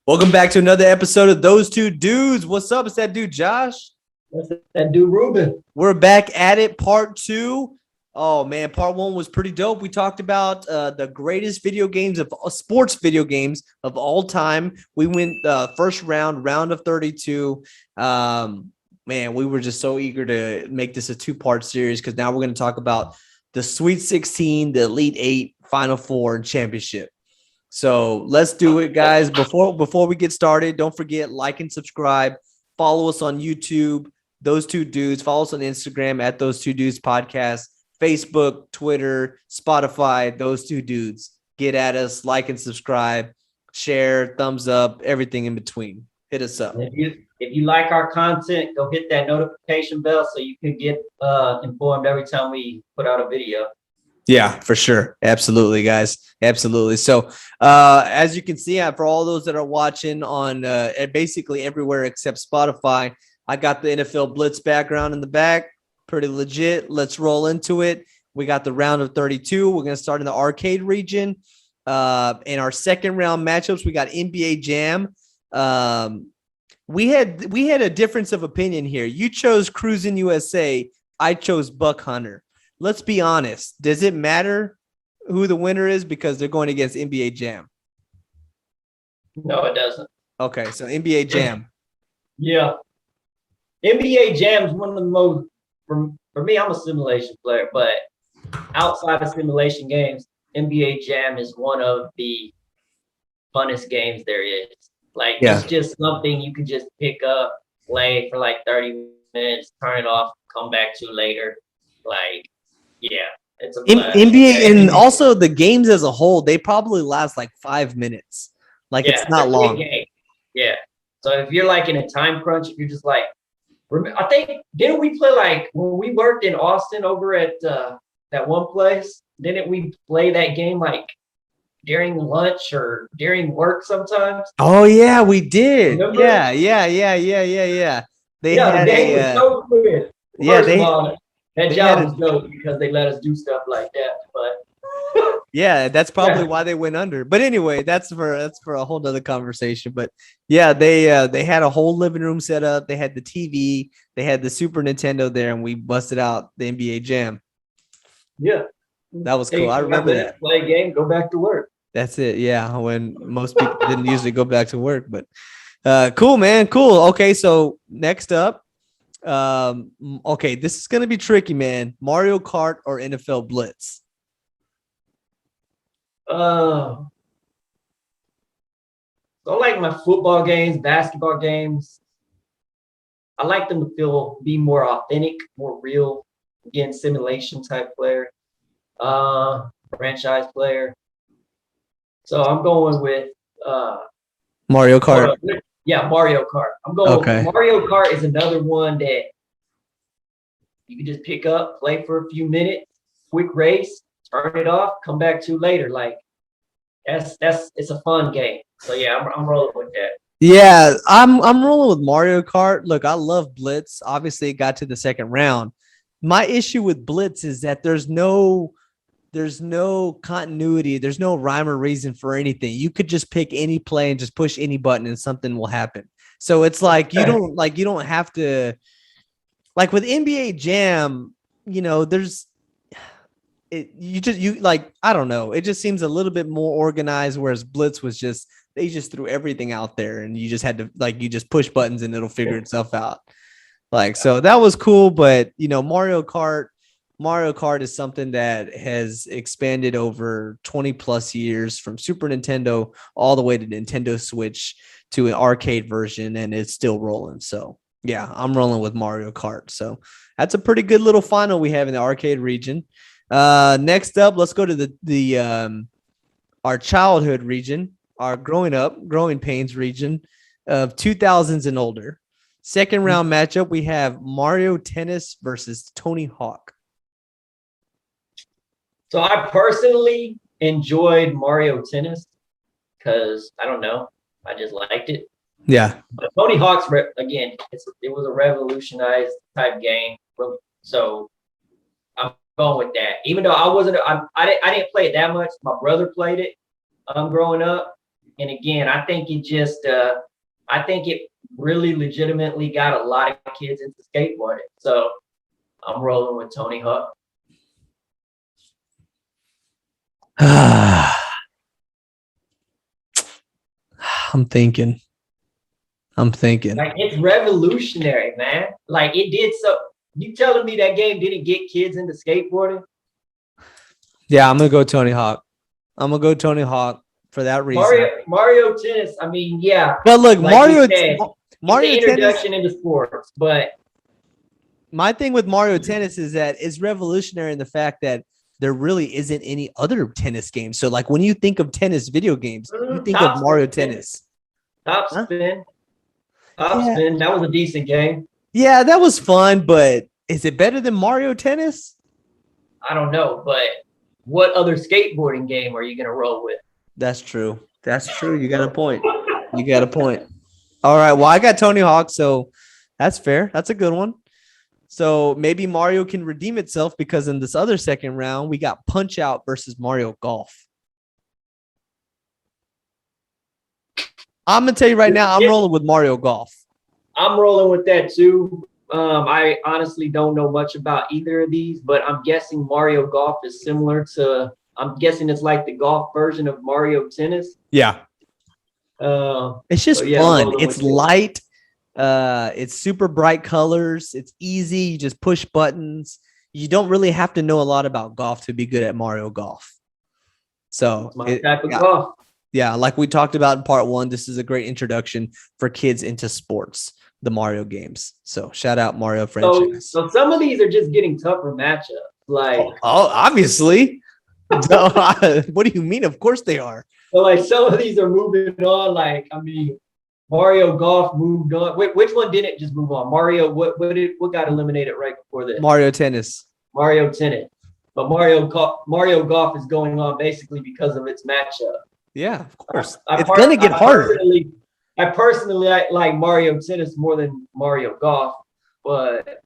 Welcome back to another episode of Those Two Dudes. What's up? It's that dude, Josh. That's that dude, Ruben. We're back at it, part two. Oh, man, part one was pretty dope. We talked about the greatest video games of sports video games of all time. We went first round of 32. Man, we were just so eager to make this a two-part series because now we're going to talk about the Sweet 16, the Elite Eight, Final Four, and Championship. So let's do it, guys. Before we get started, don't forget, like and subscribe. Follow us on YouTube, Those Two Dudes. Follow us on Instagram at Those Two Dudes Podcast, Facebook, Twitter, Spotify, Those Two Dudes. Get at us, like and subscribe, share, thumbs up, everything in between. Hit us up. If you like our content, go hit that notification bell so you can get informed every time we put out a video. Yeah, for sure. Absolutely, guys. Absolutely. So as you can see, for all those that are watching on basically everywhere except Spotify, I got the NFL Blitz background in the back. Pretty legit. Let's roll into it. We got the round of 32. We're going to start in the arcade region. In our second round matchups, we got NBA Jam. We had a difference of opinion here. You chose Cruisin' USA. I chose Buck Hunter. Let's be honest. Does it matter who the winner is because they're going against NBA Jam? No, it doesn't. Okay, so NBA Jam. Yeah. NBA Jam is one of the most, for me, I'm a simulation player, but outside of simulation games, NBA Jam is one of the funnest games there is. Like, It's just something you can just pick up, play for like 30 minutes, turn it off, come back to later. Like, yeah, it's a NBA, and also the games as a whole, they probably last like 5 minutes. Like, it's not long. Game. Yeah. So if you're like in a time crunch, if you're just like, I think, didn't we play like when we worked in Austin over at that one place? Didn't we play that game like during lunch or during work sometimes? Oh yeah, we did. Remember? Yeah. The game was so quick. That job was dope because they let us do stuff like that. But yeah, that's probably why they went under. But anyway, that's for a whole nother conversation. But yeah, they had a whole living room set up. They had the TV, they had the Super Nintendo there, and we busted out the NBA Jam. Yeah, that was cool. I remember that. Play a game, go back to work. That's it. Yeah, when most people didn't usually go back to work. But cool, man. Cool. Okay, so next up. Okay, this is gonna be tricky, man. Mario Kart or NFL Blitz? So I like my football games, basketball games. I like them to be more authentic, more real. Again, simulation type player, franchise player. So I'm going with Mario Kart. Yeah, Mario Kart. I'm going with Mario Kart is another one that you can just pick up, play for a few minutes, quick race, turn it off, come back to later. Like it's a fun game. So yeah, I'm rolling with that. Yeah, I'm rolling with Mario Kart. Look, I love Blitz. Obviously, it got to the second round. My issue with Blitz is that there's no continuity. There's no rhyme or reason for anything. You could just pick any play and just push any button and something will happen. So it's like you don't have to, like with NBA Jam, I don't know. It just seems a little bit more organized, whereas Blitz was they just threw everything out there and you just had to you just push buttons and it'll figure itself out. So that was cool, but Mario Kart is something that has expanded over 20 plus years from Super Nintendo all the way to Nintendo Switch to an arcade version, and it's still rolling. So yeah, I'm rolling with Mario Kart. So that's a pretty good little final we have in the arcade region. Next up, let's go to our childhood region, our growing pains region of 2000s and older. Second round matchup, we have Mario Tennis versus Tony Hawk. So I personally enjoyed Mario Tennis because I don't know, I just liked it. Yeah. But Tony Hawk's again, it was a revolutionized type game. So I'm going with that. Even though I didn't play it that much. My brother played it growing up. And again, I think it really legitimately got a lot of kids into skateboarding. So I'm rolling with Tony Hawk. I'm thinking. Like, it's revolutionary, man. Like, it did so. You telling me that game didn't get kids into skateboarding? Yeah, I'm gonna go Tony Hawk. For that reason. Mario Tennis. I mean, yeah. But look, Like Mario it's the introduction into sports. But my thing with Mario Tennis is that it's revolutionary in the fact that there really isn't any other tennis games. So, like, when you think of tennis video games, you think of Mario Tennis. Top Spin. That was a decent game. Yeah, that was fun, but is it better than Mario Tennis? I don't know, but what other skateboarding game are you gonna roll with? That's true. You got a point. All right. Well, I got Tony Hawk, so that's fair. That's a good one. So maybe Mario can redeem itself because in this other second round, we got Punch Out versus Mario Golf. I'm gonna tell you right now, I'm rolling with Mario Golf. I'm rolling with that too. I honestly don't know much about either of these, but I'm guessing Mario Golf is similar to. I'm guessing it's like the golf version of Mario Tennis. Yeah. It's just fun. It's light. It's super bright colors. It's easy. You just push buttons. You don't really have to know a lot about golf to be good at Mario Golf. So type of golf. Yeah, like we talked about in part 1, this is a great introduction for kids into sports, the Mario games. So shout out Mario franchise. So some of these are just getting tougher matchups. Like, obviously. What do you mean? Of course they are. So like some of these are moving on. Like, I mean, Mario Golf moved on. Which one didn't just move on? Mario, what got eliminated right before this? Mario Tennis. But Mario Golf is going on basically because of its matchup. Yeah, of course. It's gonna get harder. I personally like Mario Tennis more than Mario Golf, but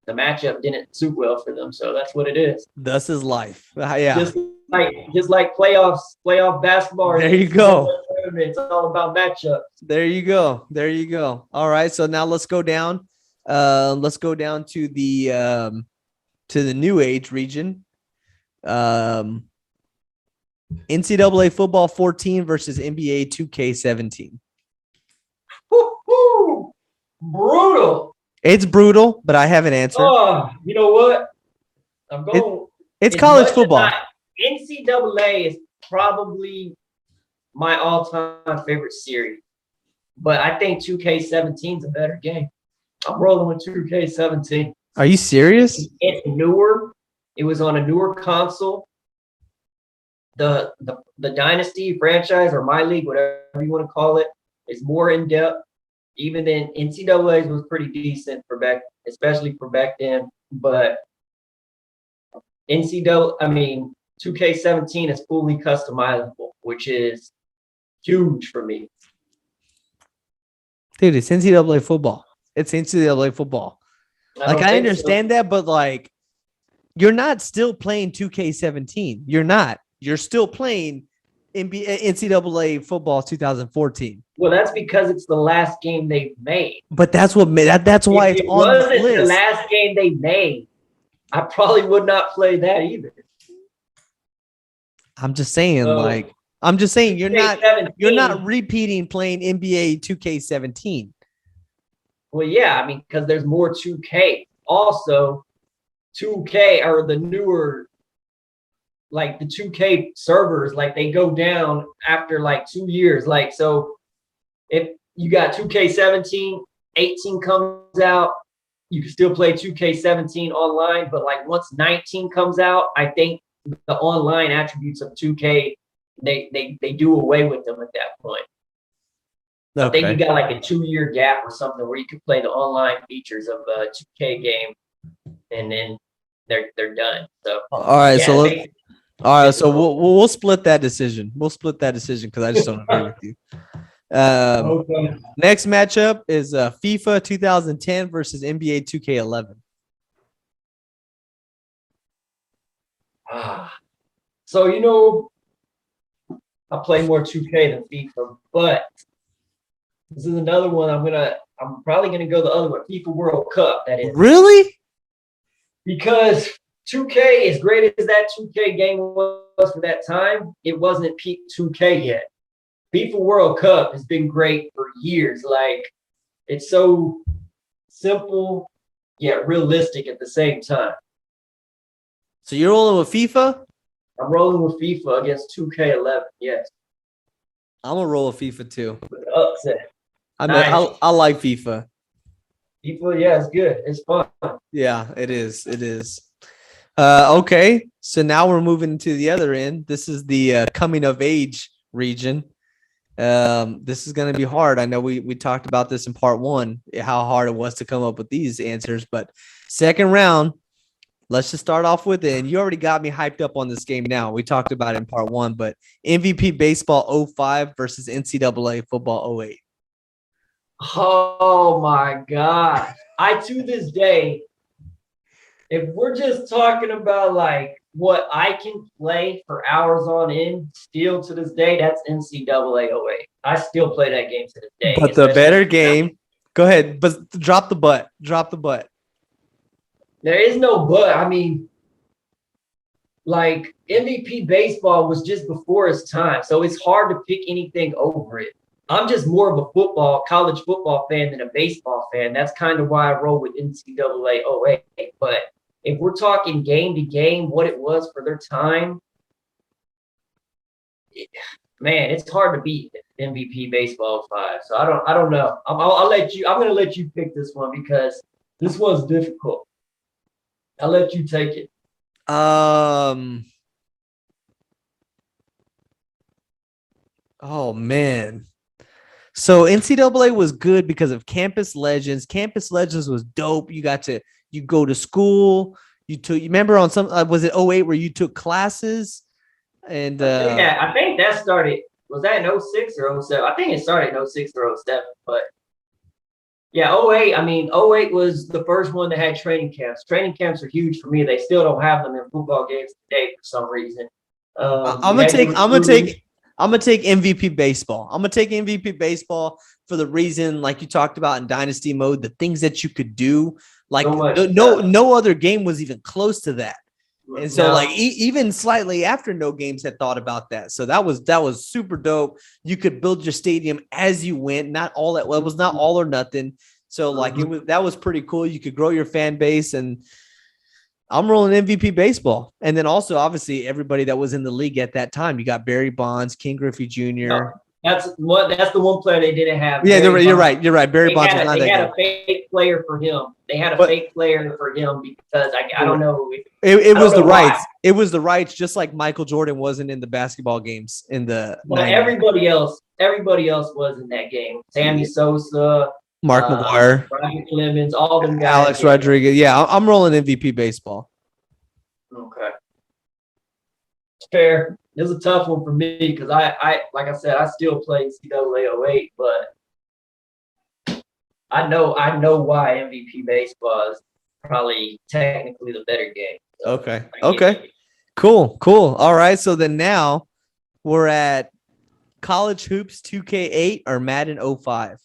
the matchup didn't suit well for them, so that's what it is. Thus is life. Yeah. Just like playoff basketball. There you go. It's all about matchups. There you go. All right, so now let's go down. Let's go down to the New Age region. NCAA football 14 versus NBA 2K17. Woo-hoo! Brutal. It's brutal, but I have an answer. Oh, you know what? I'm going. It's college football. NCAA is probably my all-time favorite series, but I think 2K17 is a better game. I'm rolling with 2K17. Are you serious? It's newer. It was on a newer console. The Dynasty franchise or My League, whatever you want to call it, is more in depth. Even then, NCAA's was pretty decent especially for back then. But 2K17 is fully customizable, which is huge for me. Dude, it's NCAA football. Like, I understand that, but like, you're not still playing 2K17. You're not. You're still playing NCAA football 2014. Well, that's because it's the last game they've made. But that's why it's on this list. If it wasn't the last game they made, I probably would not play that either. I'm just saying, you're not repeating playing NBA 2K17. Well, yeah, I mean, because there's more 2K. Also, 2K are the newer, like the 2K servers, like they go down after like 2 years. Like, so if you got 2K17, 18 comes out, you can still play 2K17 online. But like once 19 comes out, I think the online attributes of 2K, they do away with them at that point. Okay. I think you got like a 2-year gap or something where you can play the online features of a 2K game, and then they're done. So all right, yeah, so we'll split that decision. Because I just don't agree with you. Okay. Next matchup is FIFA 2010 versus NBA 2K11. So I play more 2K than FIFA, but this is another one. I'm probably gonna go the other one, FIFA World Cup. That is Really? because 2K, as great as that 2K game was for that time, it wasn't peak 2K yet. FIFA World Cup has been great for years. Like it's so simple yet realistic at the same time. So you're rolling with FIFA? I'm rolling with FIFA against 2K11. Yes, I'm gonna roll with FIFA too. upset. I mean, Nice. I like FIFA. FIFA, yeah, it's good. It's fun. Yeah, it is. It is. Okay, so now we're moving to the other end. This is the coming of age region. This is going to be hard. I know we talked about this in part one, how hard it was to come up with these answers, but second round, let's just start off with it. And you already got me hyped up on this game now. We talked about it in part one, but MVP baseball 05 versus NCAA football 08. Oh my God. To this day, if we're just talking about like what I can play for hours on end, still to this day, that's NCAA 08. I still play that game to this day. But the better game, go ahead, but drop the butt. Drop the butt. There is no but. I mean, like MVP baseball was just before its time, so it's hard to pick anything over it. I'm just more of a college football fan than a baseball fan. That's kind of why I roll with NCAA 08. But if we're talking game to game, what it was for their time, man, it's hard to beat MVP baseball 05. So I don't know. I'll let you. I'm going to let you pick this one because this one's difficult. I'll let you take it. Oh man. So NCAA was good because of Campus Legends. Campus Legends was dope. You go to school. You remember on some was it 08 where you took classes? And I think that started. Was that in 06 or 07? I think it started in 06 or 07. But yeah, 08. I mean, 08 was the first one that had training camps. Training camps are huge for me. They still don't have them in football games today for some reason. I'm gonna take MVP baseball. I'm gonna take MVP baseball for the reason, like you talked about in Dynasty mode, the things that you could do. Like no other game was even close to that. And so like even slightly after no games had thought about that. So that was super dope. You could build your stadium as you went, not all at well, it was not all or nothing. So like that was pretty cool. You could grow your fan base, and I'm rolling MVP baseball. And then also obviously everybody that was in the league at that time. You got Barry Bonds, King Griffey Jr. That's the one player they didn't have. Yeah, you're right. Barry Bonds was not that good. They had a fake player for him. They had a fake player for him because I don't know. It was the rights. It was the rights, just like Michael Jordan wasn't in the basketball games in the. But everybody else was in that game. Sammy Sosa, Mark McGwire, Roger Clemens, all them guys. Alex Rodriguez. Yeah, I'm rolling MVP baseball. Okay. It's fair. It was a tough one for me because I like I said, I still play NCAA 08, but I know why MVP baseball is probably technically the better game. So Okay. Cool. All right. So then now we're at College Hoops 2K8 or Madden 05.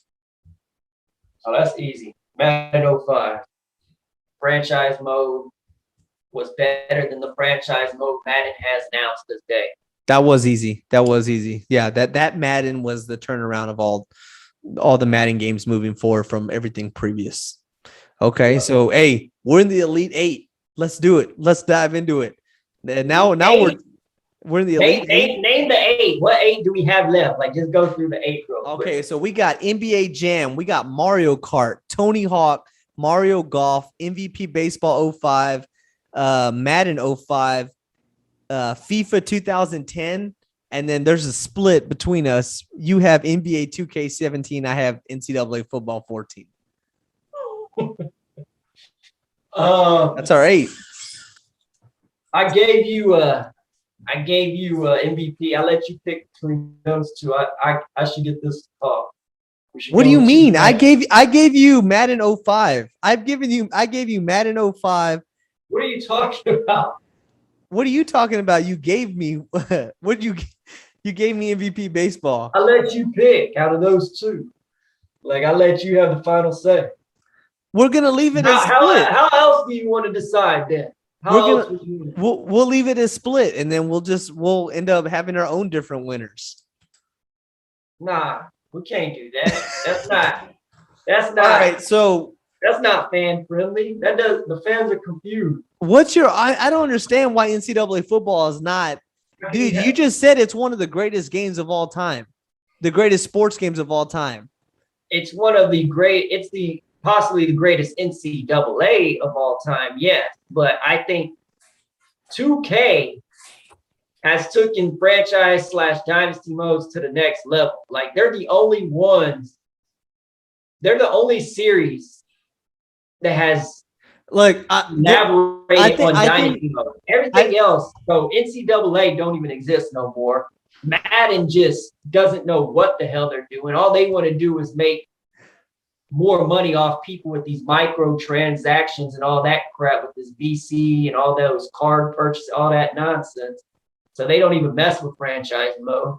Oh, that's easy. Madden 05. Franchise mode was better than the franchise mode Madden has now to this day. That was easy. Yeah, that Madden was the turnaround of all the Madden games moving forward from everything previous. Okay, so hey, we're in the Elite Eight. Let's do it. Let's dive into it. And now we're in the Elite Eight. Name the 8. What 8 do we have left? Like just go through the 8 real quick. Okay, so we got NBA Jam, we got Mario Kart, Tony Hawk, Mario Golf, MVP Baseball 05, Madden 05, FIFA 2010, and then there's a split between us. You have NBA 2K17, I have NCAA football 14. That's all right. I gave you MVP. I let you pick between those two. I should get this talk. What do you mean? I gave you Madden 05. I gave you Madden 05. What are you talking about? What are you talking about? You gave me what You gave me MVP baseball. I let you pick out of those two. Like I let you have the final say. We're gonna leave it as split. How else do you want to decide then? How else would you? We'll leave it as split, and then we'll end up having our own different winners. Nah, we can't do that. That's not. All right, so that's not fan friendly. The fans are confused. I don't understand why NCAA football is not. Dude, you just said it's one of the greatest games of all time, the greatest sports games of all time. It's one of the great. It's possibly the greatest NCAA of all time. Yes, but I think 2K has taken franchise/dynasty modes to the next level. Like they're the only ones. They're the only series that has elaborated on dynasty mode. Everything else, so NCAA don't even exist no more. Madden just doesn't know what the hell they're doing. All they want to do is make more money off people with these micro transactions and all that crap with this VC and all those card purchases, all that nonsense. So they don't even mess with franchise mode.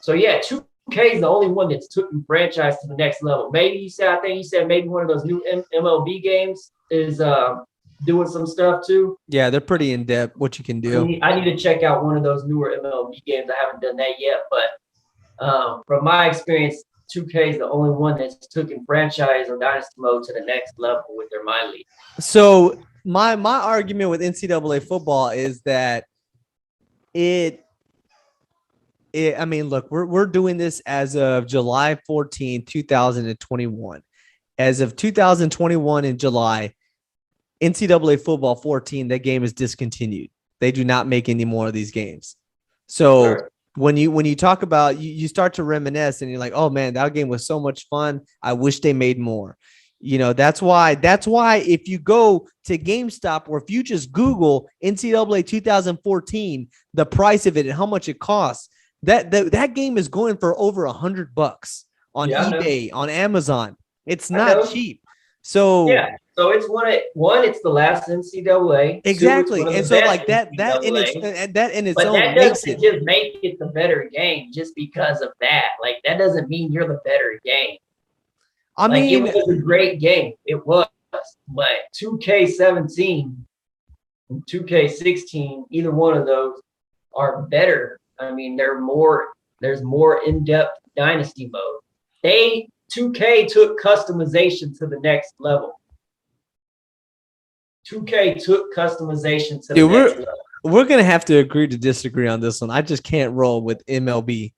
So yeah, 2K is the only one that's taken franchise to the next level. Maybe I think you said maybe one of those new MLB games is doing some stuff too. Yeah, they're pretty in depth. What you can do. I need to check out one of those newer MLB games. I haven't done that yet, but from my experience, 2K is the only one that's taken franchise or dynasty mode to the next level with their My League. So my argument with NCAA football is that I mean, look, we're doing this as of July 14, 2021. As of 2021 in July, NCAA football 14, that game is discontinued. They do not make any more of these games. So sure. When you talk about you start to reminisce and you're like, oh man, that game was so much fun. I wish they made more. You know, that's why if you go to GameStop or if you just Google NCAA 2014, the price of it and how much it costs, that game is going for over $100 on eBay, on Amazon. It's not cheap. So yeah, so it's it's the last NCAA. Exactly, and so like that in its own that doesn't just make it the better game just because of that. Like that doesn't mean you're the better game. I mean, it was a great game. It was, but 2K17 and 2K16, either one of those are better. I mean, there's more in-depth dynasty mode. 2K took customization to the next level. 2K took customization to the next level. We're gonna have to agree to disagree on this one. I just can't roll with MLB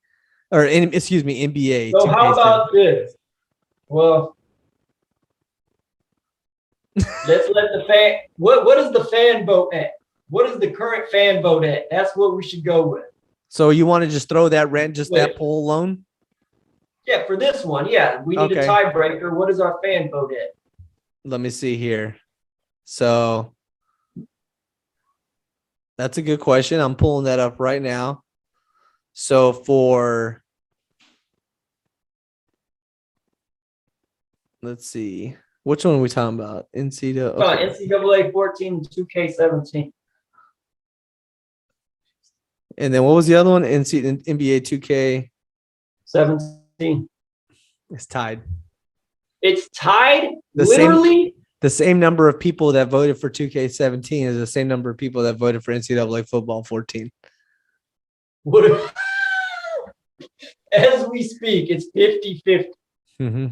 or NBA. So how about this? Well, let's let the fan. What is the fan vote at? What is the current fan vote at? That's what we should go with. So you want to just throw that that poll alone? Yeah, for this one, yeah. We need a tiebreaker. What is our fan vote at? Let me see here. So that's a good question. I'm pulling that up right now. So let's see. Which one are we talking about? NCAA. Okay. NCAA 14, 2K17. And then what was the other one? NBA 2K 17. It's tied. It's tied? Literally? The same number of people that voted for 2K17 is the same number of people that voted for NCAA football 14. As we speak, it's 50-50. Mm-hmm.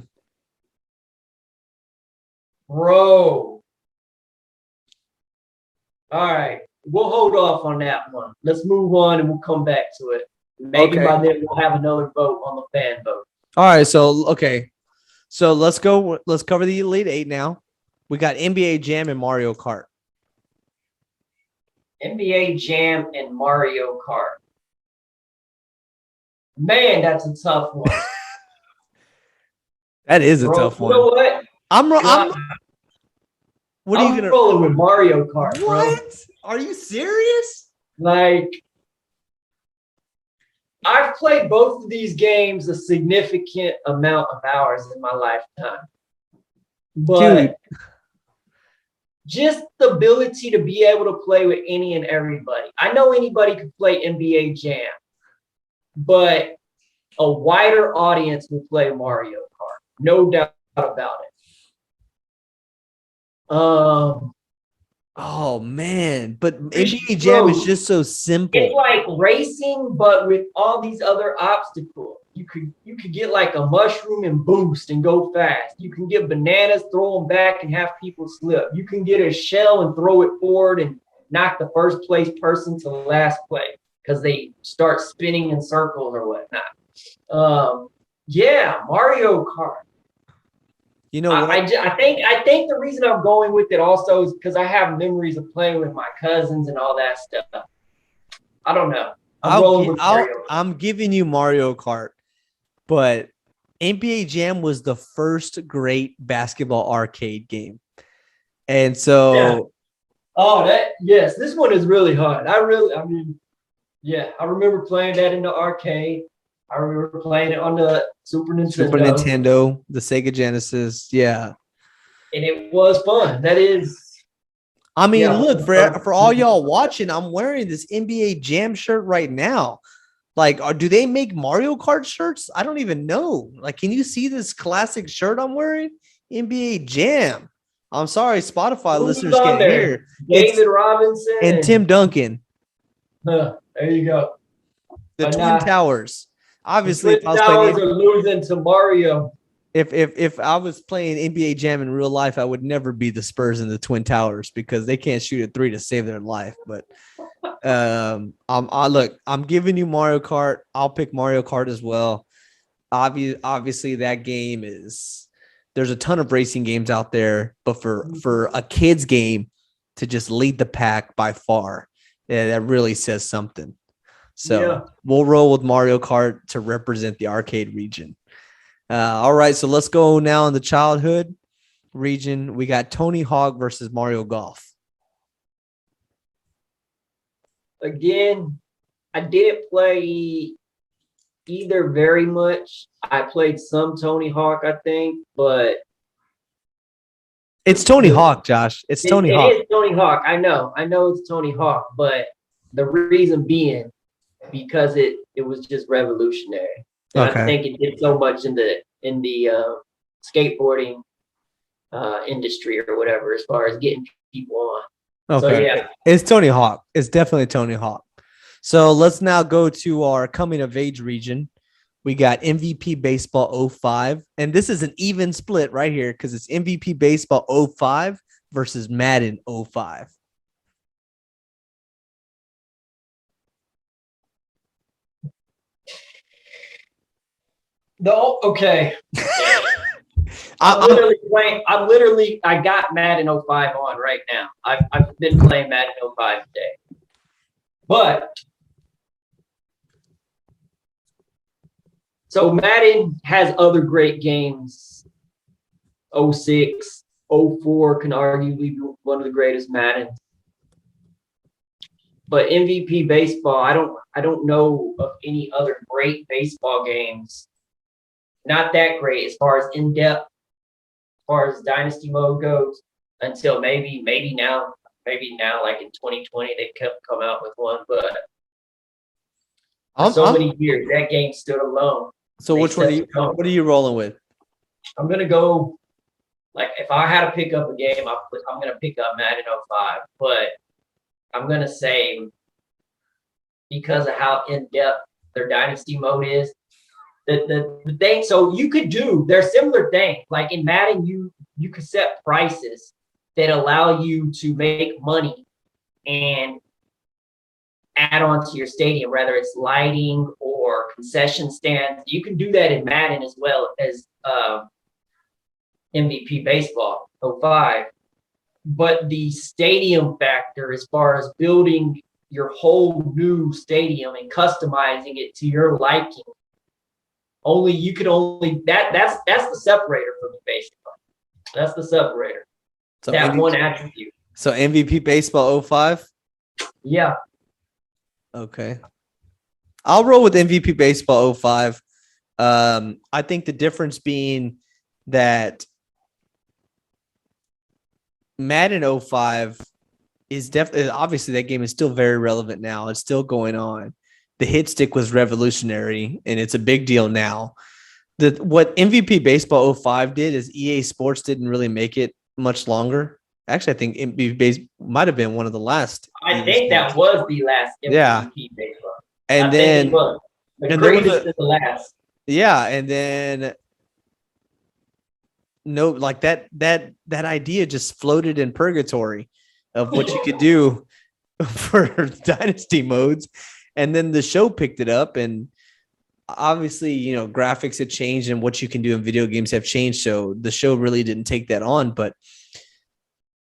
Bro. All right. We'll hold off on that one. Let's move on and we'll come back to it. Maybe by then we'll have another vote on the fan vote. All right. So let's go. Let's cover the Elite Eight now. We got NBA Jam and Mario Kart. NBA Jam and Mario Kart. Man, that's a tough one. That is a tough one. You know what? What are you gonna rolling with Mario Kart? What? Bro. Are you serious? Like, I've played both of these games a significant amount of hours in my lifetime. But just the ability to be able to play with any and everybody. I know anybody could play NBA Jam. but a wider audience will play Mario Kart. No doubt about it. Oh man, but NBA Jam is Bro, just so it's simple. like racing, but with all these other obstacles. You could get like a mushroom and boost and go fast. You can get bananas, throw them back, and have people slip. You can get a shell and throw it forward and knock the first place person to last place because they start spinning in circles or whatnot. Yeah, Mario Kart. You know what? I think the reason I'm going with it also is because I have memories of playing with my cousins and all that stuff. I don't know. I'm rolling with Mario. I'm giving you Mario Kart, but NBA Jam was the first great basketball arcade game. And Yeah. so Oh, yes, this one is really hard. Yeah, I remember playing that in the arcade. I remember playing it on the Super Super Nintendo, Nintendo, the Sega Genesis, yeah. and it was fun. That is, I mean, yeah. look, for all y'all watching, I'm wearing this NBA Jam shirt right now. Like, do they make Mario Kart shirts? I don't even know. Like, can you see this classic shirt I'm wearing? NBA Jam. I'm sorry, Spotify Who's listeners on can't there? hear. It's David Robinson and Tim Duncan, there you go. the But Twin nah, Towers. the Obviously, Twin if I was Towers playing are losing to Mario. if I was playing NBA Jam in real life, I would never be the Spurs and the Twin Towers because they can't shoot a three to save their life. But I'm giving you Mario Kart. I'll pick Mario Kart as well. Obviously, that game is there's a ton of racing games out there, but for a kid's game to just lead the pack by far, yeah, that really says something. So Yeah. we'll roll with Mario Kart to represent the arcade region. All right, so let's go now in the childhood region. We got Tony Hawk versus Mario Golf. Again, I didn't play either very much. I played some Tony Hawk, I think, but It's Tony Hawk, Josh. It's Tony it Hawk. is Tony Hawk. I know it's Tony Hawk, but the reason being because it was just revolutionary, and I Okay. think it did so much in the skateboarding industry or whatever as far as getting people on. So Okay. yeah, It's Tony Hawk. It's definitely Tony Hawk. So let's now go to our coming of age region. We got MVP Baseball 05. And this is an even split right here because it's MVP Baseball 05 versus Madden 05. okay. I got Madden 05 on right now. I've been playing Madden 05 today. But so Madden has other great games. 06, 04 can arguably be one of the greatest Maddens. But MVP baseball, I don't know of any other great baseball games. Not that great as far as in depth, as far as dynasty mode goes, until maybe now, like in 2020 they come out with one. But for so many years that game stood alone. So which one what are you rolling with? I'm gonna go, like, if I had to pick up a game, I'm gonna pick up Madden 05, but I'm gonna say because of how in depth their dynasty mode is, the thing. So you could do there's similar things like in Madden, you could set prices that allow you to make money and add on to your stadium, whether it's lighting or concession stands. You can do that in Madden as well as MVP Baseball 05. But the stadium factor, as far as building your whole new stadium and customizing it to your liking, that's the separator for me, basically. That's the separator. So that one attribute. So MVP Baseball 05? Yeah. Okay. I'll roll with MVP Baseball 05. I think the difference being that Madden 05 is definitely, obviously that game is still very relevant now. It's still going on. the hit stick was revolutionary, and it's a big deal now. What MVP Baseball 05 did is EA Sports didn't really make it much longer. Actually, I think MVP Baseball might have been one of the last. I think that was the last MVP baseball. And I then think it was the and there was greatest and the last. Yeah, and then no, like that idea just floated in purgatory of what you could do for dynasty modes, and then the show picked it up, and obviously, you know, graphics have changed and what you can do in video games have changed, so the show really didn't take that on. But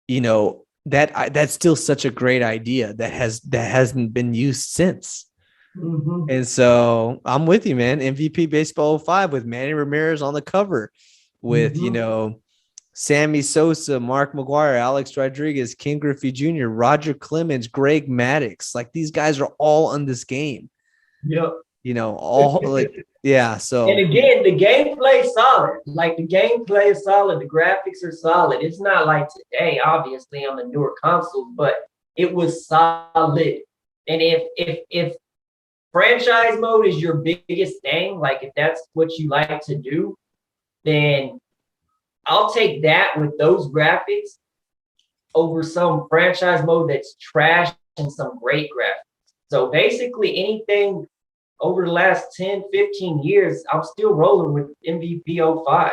you know, that's still such a great idea that hasn't been used since. Mm-hmm. And so I'm with you, man. MVP Baseball 05 with Manny Ramirez on the cover, with you know, Sammy Sosa, Mark McGwire, Alex Rodriguez, Ken Griffey Jr., Roger Clemens, Greg Maddux. Like, these guys are all on this game. Yep. You know, all like, yeah. So, and again, the gameplay is solid. Like, the gameplay is solid. The graphics are solid. It's not like today, obviously, on the newer consoles, but it was solid. And if franchise mode is your biggest thing, like if that's what you like to do, then I'll take that with those graphics over some franchise mode that's trash and some great graphics. So basically anything over the last 10, 15 years, I'm still rolling with MVP 05.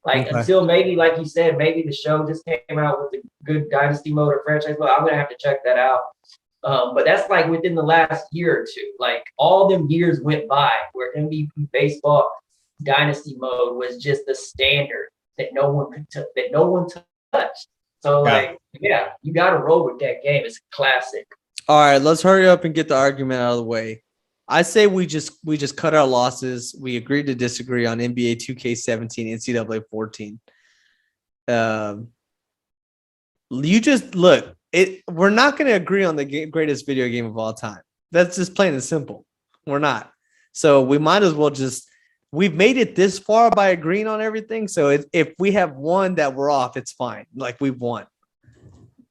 Like, until maybe, like you said, maybe the show just came out with a good dynasty mode or franchise mode. I'm going to have to check that out. But that's like within the last year or two. Like, all them years went by where MVP Baseball Dynasty mode was just the standard that no one touched. So like, yeah, you got to roll with that game. It's a classic. All right, let's hurry up and get the argument out of the way. I say we just cut our losses. We agreed to disagree on NBA 2K17, NCAA 14. You just look. We're not going to agree on the greatest video game of all time. That's just plain and simple. We're not. So we might as well just. We've made it this far by agreeing on everything. So if we have one that we're off, it's fine. Like, we've won.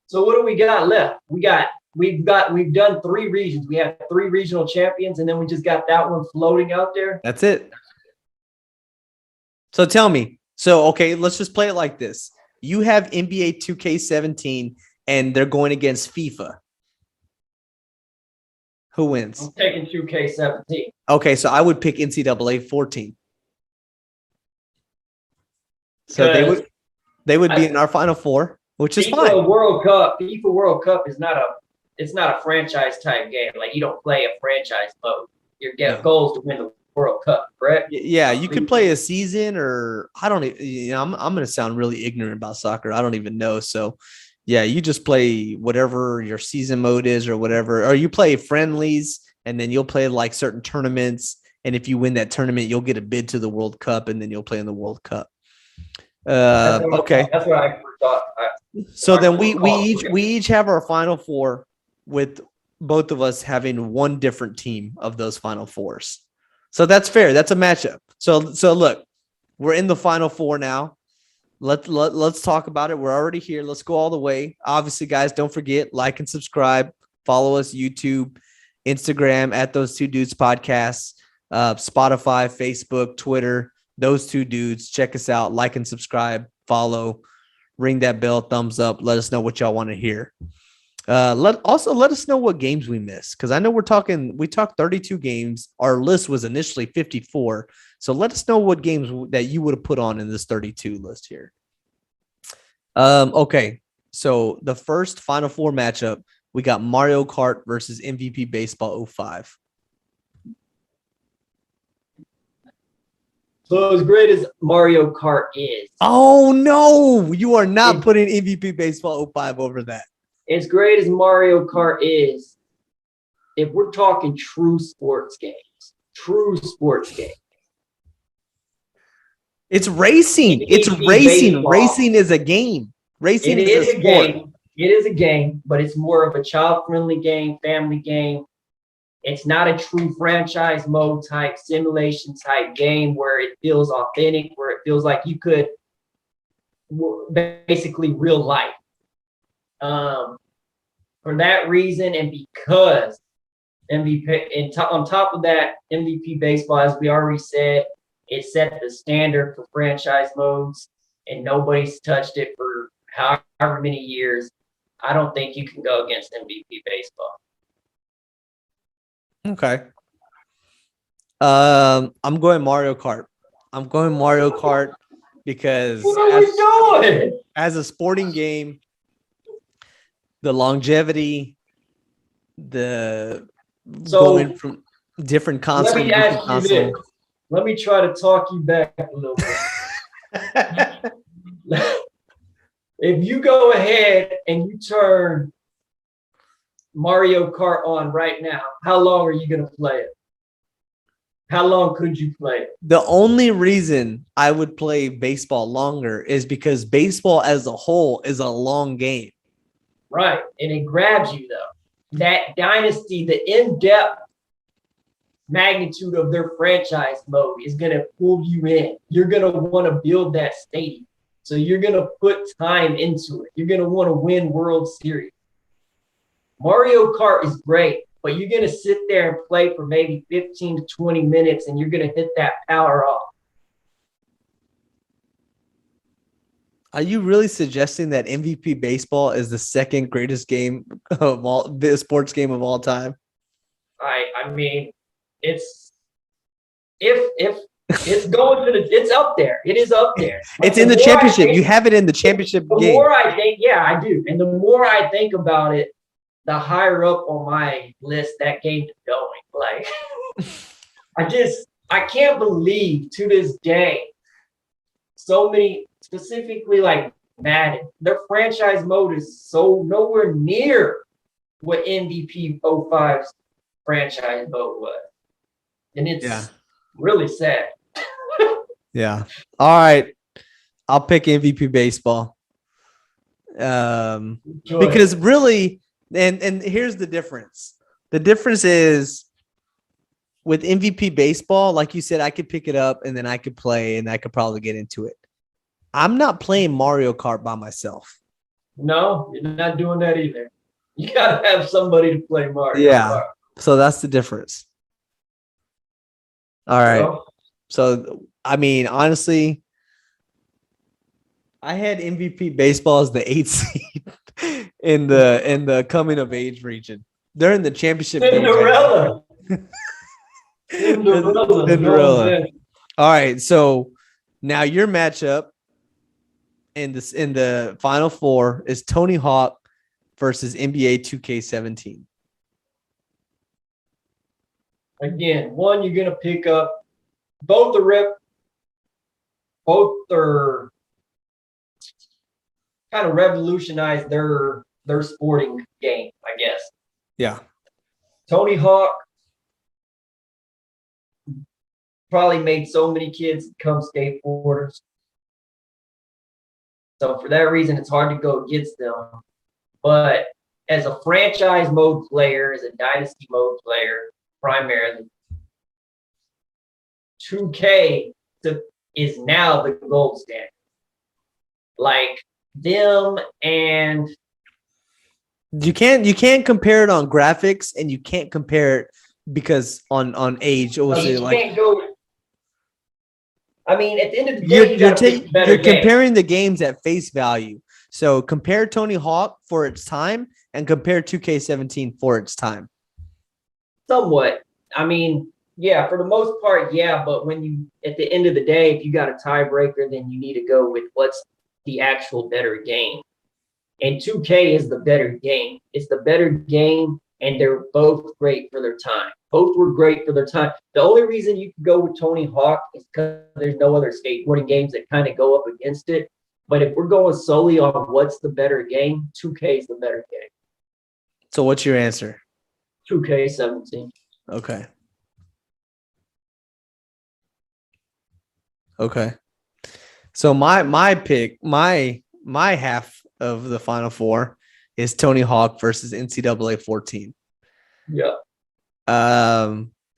So what do we got left? We've done 3 regions. We have 3 regional champions, and then we just got that one floating out there. That's it. So tell me. So, okay, let's just play it like this. You have NBA 2K17, and they're going against FIFA. Who wins? I'm taking 2K17. Okay, so I would pick NCAA 14. So they would be in our Final Four, which is fine. FIFA World Cup is not a franchise type game. Like, you don't play a franchise mode. Your goal is to win the World Cup, correct? Yeah, you could play a season, or I don't. You know, I'm going to sound really ignorant about soccer. I don't even know. So, yeah, you just play whatever your season mode is, or whatever, or you play friendlies, and then you'll play like certain tournaments. And if you win that tournament, you'll get a bid to the World Cup, and then you'll play in the World Cup. Okay. That's what I thought. So then we each have our Final Four, with both of us having one different team of those Final Fours. So that's fair. That's a matchup. So look, we're in the Final Four now. Let's talk about it. We're already here. Let's go all the way. Obviously, guys, don't forget, like and subscribe. Follow us, YouTube, Instagram, at Those Two Dudes Podcasts, Spotify, Facebook, Twitter, Those Two Dudes. Check us out. Like and subscribe. Follow. Ring that bell. Thumbs up. Let us know what y'all want to hear. Let us know what games we missed, because I know we talked 32 games. Our list was initially 54. So let us know what games that you would have put on in this 32 list here. Okay. So the first Final Four matchup, we got Mario Kart versus MVP Baseball 05. So as great as Mario Kart is. Oh no, you are not putting MVP Baseball 05 over that. As great as Mario Kart is, if we're talking true sports games. It's racing. It's racing. Baseball. Racing is a game. Racing is a sport. Game. It is a game, but it's more of a child-friendly game, family game. It's not a true franchise mode type, simulation type game where it feels authentic, where it feels like you could basically real life. For that reason, and because MVP. And on top of that, MVP baseball, as we already said, it set the standard for franchise modes, and nobody's touched it for however many years. I don't think you can go against MVP baseball. Okay. I'm going Mario Kart. I'm going Mario Kart because What are we doing? as a sporting game, the longevity, the going from different console. Let me ask you this. Let me try to talk you back a little bit. If you go ahead and you turn Mario Kart on right now, how long are you going to play it? How long could you play it? The only reason I would play baseball longer is because baseball as a whole is a long game. Right. And it grabs you, though. That dynasty, the in-depth magnitude of their franchise mode is going to pull you in. You're going to want to build that stadium. So you're going to put time into it. You're going to want to win World Series. Mario Kart is great, but you're going to sit there and play for maybe 15 to 20 minutes, and you're going to hit that power off. Are you really suggesting that MVP baseball is the second greatest game of all, the sports game of all time? I mean, it's it's going to it's up there. It is up there. It's in the championship. You have it in the championship game. The more I think, yeah, I do. And the more I think about it, the higher up on my list that game is going. Like, I can't believe to this day, so many, specifically like Madden, their franchise mode is so nowhere near what MVP 05's franchise mode was. And it's really sad. Yeah. All right. I'll pick MVP baseball. Because really, and here's the difference. The difference is with MVP baseball, like you said, I could pick it up and then I could play and I could probably get into it. I'm not playing Mario Kart by myself. No, you're not doing that either. You gotta have somebody to play Mario Kart. So that's the difference. All right. So I mean, honestly, I had MVP baseball as the 8th seed in the coming of age region. They're in the championship. Cinderella. Cinderella. All right. So now your matchup in the final four is Tony Hawk versus NBA 2K17. Again, one you're gonna pick up. Both are kind of revolutionized their sporting game, I guess. Yeah. Tony Hawk probably made so many kids become skateboarders. So for that reason, it's hard to go against them. But as a franchise mode player, as a dynasty mode player, primarily, 2K is now the gold standard. Like them and you can't compare it on graphics, and you can't compare it because on age. Can't go. I mean, at the end of the day, you're comparing the games at face value. So compare Tony Hawk for its time and compare 2K17 for its time. Somewhat. I mean, yeah, for the most part, yeah. But when you, at the end of the day, if you got a tiebreaker, then you need to go with what's the actual better game. And 2K is the better game. It's the better game, and they're both great for their time. Both were great for their time. The only reason you can go with Tony Hawk is because there's no other skateboarding games that kind of go up against it. But if we're going solely on what's the better game, 2K is the better game. So what's your answer? 2K17. Okay. Okay. So my pick, my half of the final four is Tony Hawk versus NCAA 14. Yeah.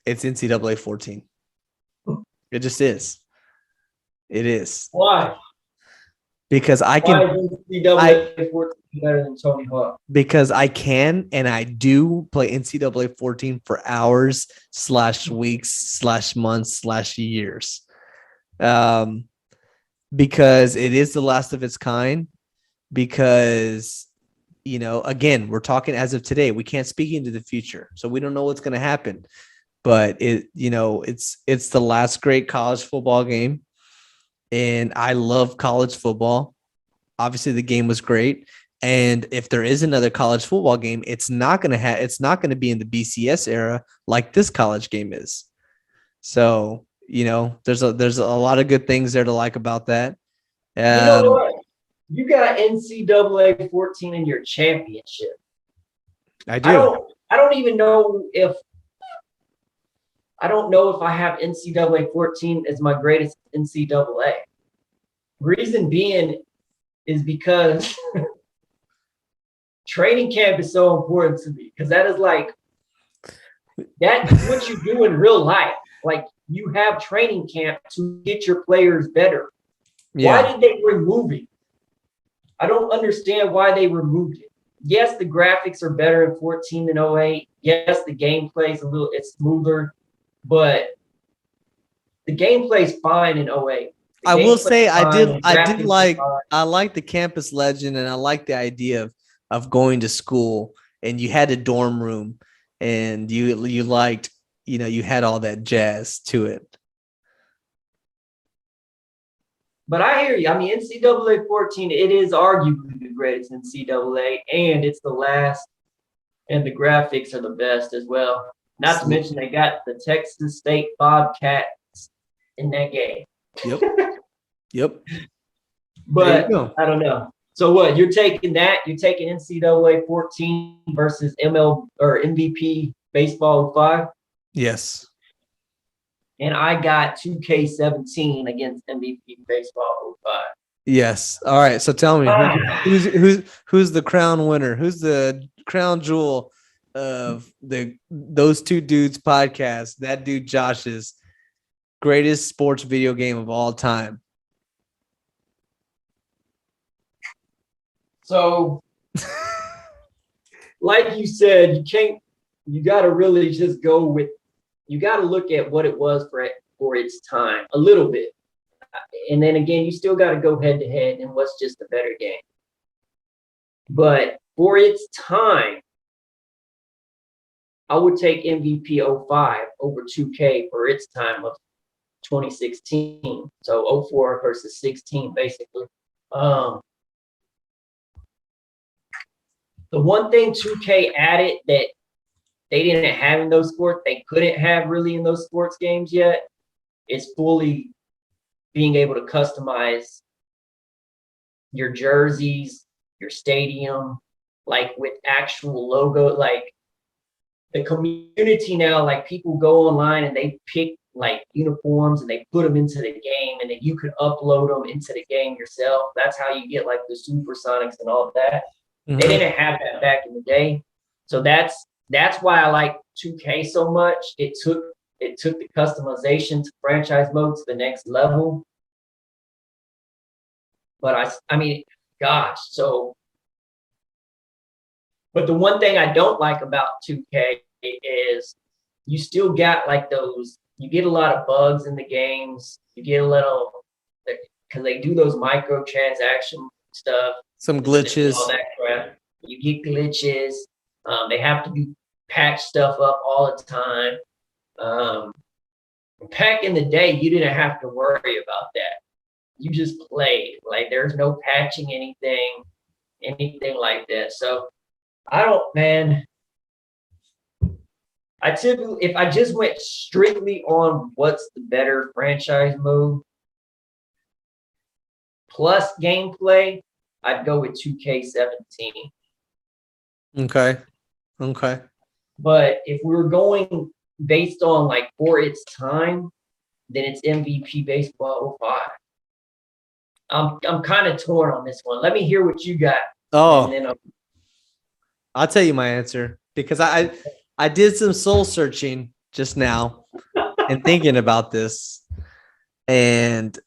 It's NCAA 14. It just is. It is. Why? Because I can. Why is NCAA 14? better than Tony Hawk? because I can and I do play NCAA 14 for hours / weeks / months / years. Because it is the last of its kind. Because, again, we're talking as of today. We can't speak into the future, so we don't know what's going to happen. But it's the last great college football game, and I love college football. Obviously, the game was great. And if there is another college football game, it's not going to be in the BCS era like this college game is. So, there's a lot of good things there to like about that. You know what? You got NCAA 14 in your championship. I do. I don't even know if I don't know if I have NCAA 14 as my greatest NCAA. Reason being is because training camp is so important to me, because that's what you do in real life. Like, you have training camp to get your players better. Yeah. Why did they remove it? I don't understand why they removed it. Yes, the graphics are better in 14 than 08. Yes, the gameplay is it's smoother, but the gameplay is fine in 08. I will say I like the campus legend, and I like the idea of going to school and you had a dorm room and you liked, you had all that jazz to it. But I hear you. I mean, NCAA 14, it is arguably the greatest NCAA, and it's the last, and the graphics are the best as well. Not to mention they got the Texas State Bobcats in that game. Yep. But I don't know. So what? You're taking that? You're taking NCAA 14 versus ML or MVP Baseball 05? Yes. And I got 2K17 against MVP Baseball 05. Yes. All right. So tell me, who's the crown winner? Who's the crown jewel of those two dudes' podcast? That dude Josh's greatest sports video game of all time. So, like you said, you got to really just go with, you got to look at what it was for its time a little bit. And then again, you still got to go head to head and what's just a better game. But for its time, I would take MVP 05 over 2K for its time of 2016. So 04 versus 16, basically. The one thing 2K added that they didn't have in those sports, they couldn't have really in those sports games yet, is fully being able to customize your jerseys, your stadium, like with actual logo. Like, the community now, like, people go online and they pick like uniforms and they put them into the game, and then you can upload them into the game yourself. That's how you get like the Supersonics and all of that. Mm-hmm. They didn't have that back in the day. So that's why I like 2K so much. It took the customization to franchise mode to the next level. But I mean, gosh, so. But the one thing I don't like about 2K is you still got like those, you get a lot of bugs in the games. You get a little, because they do those microtransaction stuff. Some glitches. All that crap. You get glitches. They have to patch stuff up all the time. Back in the day, you didn't have to worry about that. You just played. Like, there's no patching anything like that. So if I just went strictly on what's the better franchise mode plus gameplay, I'd go with 2K17. Okay. But if we were going based on like for its time, then it's MVP Baseball 05. I'm kind of torn on this one. Let me hear what you got. Oh, I'll tell you my answer, because I did some soul searching just now and thinking about this, and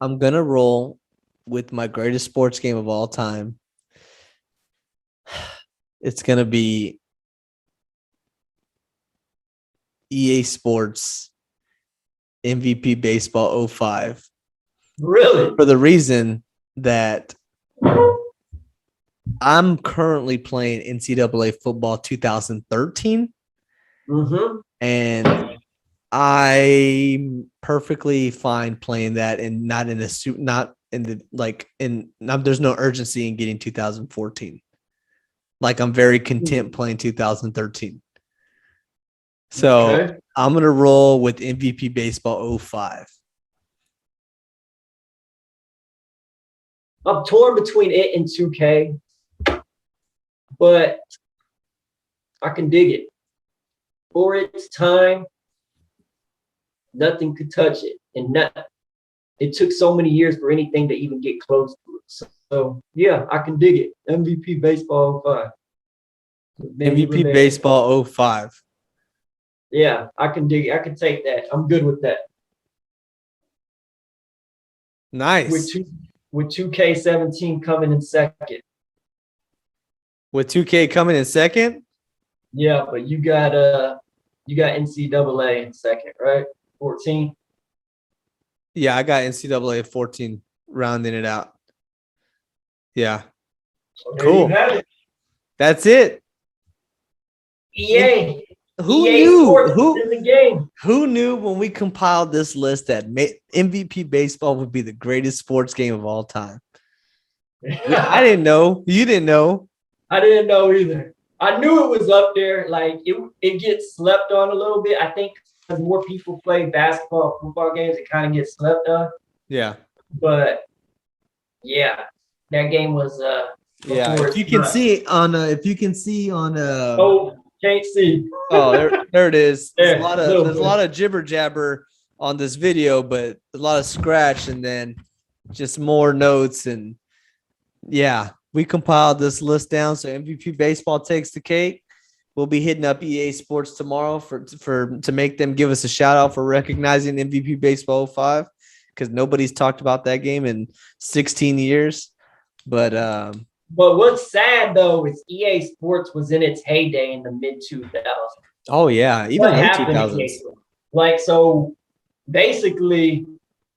I'm gonna roll with my greatest sports game of all time. It's gonna be EA Sports MVP Baseball 05 Really? for the reason that I'm currently playing NCAA football 2013, Mm-hmm. and I'm perfectly fine playing that and not in not in the there's no urgency in getting 2014. Like I'm very content playing 2013. So Okay. I'm gonna roll with MVP Baseball 05. I'm torn between it and 2K, but I can dig it. For its time, nothing could touch it, and it took so many years for anything to even get close to it. So yeah, I can dig it. MVP Baseball 05. MVP Baseball 05. Yeah, I can dig it. I can take that. I'm good with that. Nice. With 2K17 coming in second. With 2K coming in second? Yeah, but you got NCAA in second, right? 14. Yeah, I got NCAA 14 rounding it out. Yeah. So there you Cool. have it. That's it. EA. Who EA knew? Sports is in the game. Who knew when we compiled this list that MVP baseball would be the greatest sports game of all time? I didn't know. You didn't know. I didn't know either. I knew it was up there. Like it gets slept on a little bit. I think as more people play basketball, football games, it kind of gets slept on. Yeah. But yeah, that game was yeah. If you can see on oh, can't see. Oh, there it is. There's a lot of jibber jabber on this video, but a lot of scratch and then just more notes. And yeah, we compiled this list down. So MVP baseball takes the cake. We'll be hitting up EA Sports tomorrow to make them give us a shout out for recognizing MVP Baseball 05, because nobody's talked about that game in 16 years. But what's sad though is EA Sports was in its heyday in the mid 2000s. Oh yeah, even late 2000s. Like, so basically,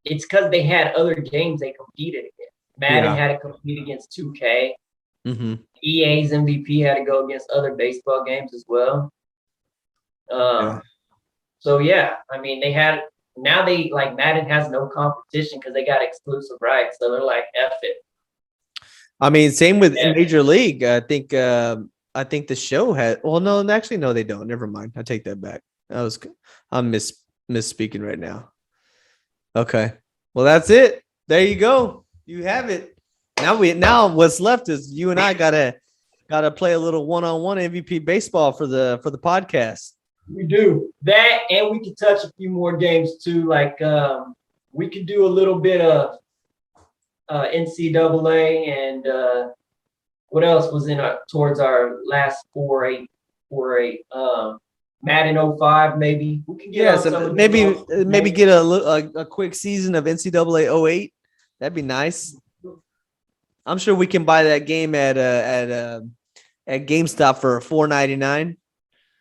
it's because they had other games they competed against. Madden had to compete against 2K. Mm-hmm. EA's MVP had to go against other baseball games as well. So yeah, I mean Madden has no competition because they got exclusive rights. So they're like, F it. I mean, same with Major League. I think the show had. Well, no, actually, no, they don't. Never mind. I take that back. I'm misspeaking right now. Okay. Well, that's it. There you go. You have it. Now what's left is you and I gotta play a little one-on-one MVP baseball for the podcast. We do that, and we can touch a few more games too. Like we could do a little bit of NCAA and what else was towards our last 4-8 Madden 05 maybe. We can get maybe get a quick season of NCAA 08. That'd be nice. I'm sure we can buy that game at GameStop for $4.99.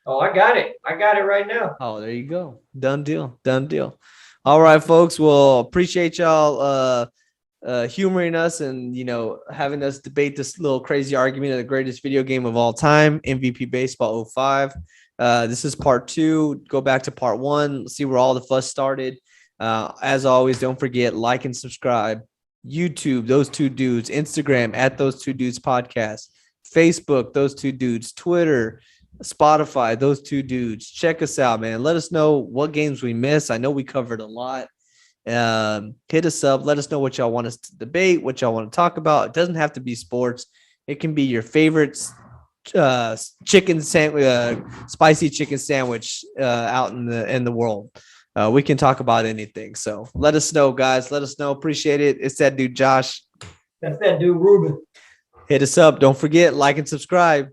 Oh, I got it right now. Oh, there you go. Done deal. All right, folks. Well, appreciate y'all humoring us and having us debate this little crazy argument of the greatest video game of all time, MVP Baseball 05. This is part 2. Go back to part 1. See where all the fuss started. As always, don't forget, like and subscribe. YouTube, Those Two Dudes. Instagram, @Those Two Dudes Podcast. Facebook, Those Two Dudes. Twitter, Spotify, Those Two Dudes. Check us out, man. Let us know what games we missed. I know we covered a lot. Hit us up. Let us know what y'all want us to debate, what y'all want to talk about. It doesn't have to be sports. It can be your favorites. Chicken sandwich, spicy chicken sandwich out in the world. We can talk about anything. So let us know, guys. Let us know. Appreciate it. It's that dude Josh. That's that dude Ruben. Hit us up. Don't forget, like and subscribe.